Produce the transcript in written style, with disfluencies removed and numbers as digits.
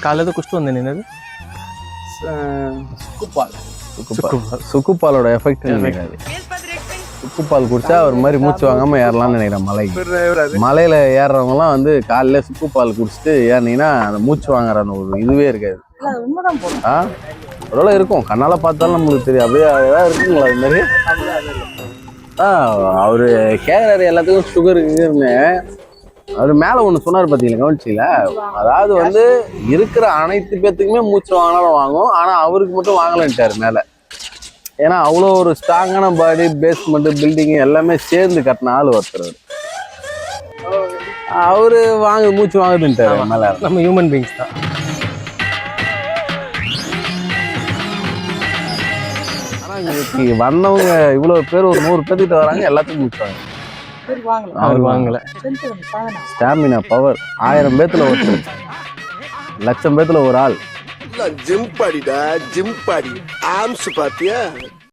காலையில குஷ்டு வந்தேன் என்னது சுக்குப்பாலோட எஃபெக்ட் நினைக்காது. சுக்குப்பால் குடிச்சா ஒரு மாதிரி மூச்சு வாங்காம ஏறலாம்னு நினைக்கிறேன். மலையில ஏறுறவங்கலாம் வந்து காலையில சுக்குப்பால் குடிச்சிட்டு ஏறினீங்கன்னா அந்த மூச்சு வாங்குற அந்த ஒரு இதுவே இருக்காது. ஒருவேளை இருக்கும், கண்ணால பார்த்தாலும் நம்மளுக்கு தெரியும். அப்படியே ஏதாவது இருக்குங்களா அது மாதிரி? அவரு கேட்குறாரு எல்லாத்துக்கும் சுகர் இருக்குன்னு. அவர் மேலே ஒன்று சொன்னார் பார்த்தீங்களா, கவனிச்சிங்களா? அதாவது வந்து இருக்கிற அனைத்து பேர்த்துக்குமே மூச்சு வாங்கினாலும் வாங்கும், ஆனால் அவருக்கு மட்டும் வாங்கலைன்ட்டார் மேலே. ஏன்னா அவ்வளோ ஒரு ஸ்ட்ராங்கான பாடி, பேஸ்மெண்ட்டு, பில்டிங்கு எல்லாமே சேர்ந்து கட்டின ஆள் ஒருத்தர். அவரு மூச்சு வாங்குதுன்ட்டார் மேலே. நம்ம ஹியூமன் பீங்ஸ் தான். ஆனால் இன்னைக்கு வந்தவங்க இவ்வளோ பேர், ஒரு 100 பேர்கிட்ட வராங்க, எல்லாத்துக்கும் மூச்சு வாங்க. அவர் வாங்கல. ஸ்டாமினா பவர் 1000 பேத்துல ஒருத்தர், 1,00,000 பேத்துல ஒரு ஆள். ஜிம் பாடிடா, ஜிம் பாடி. ஆம்ஸ் பாத்தியா?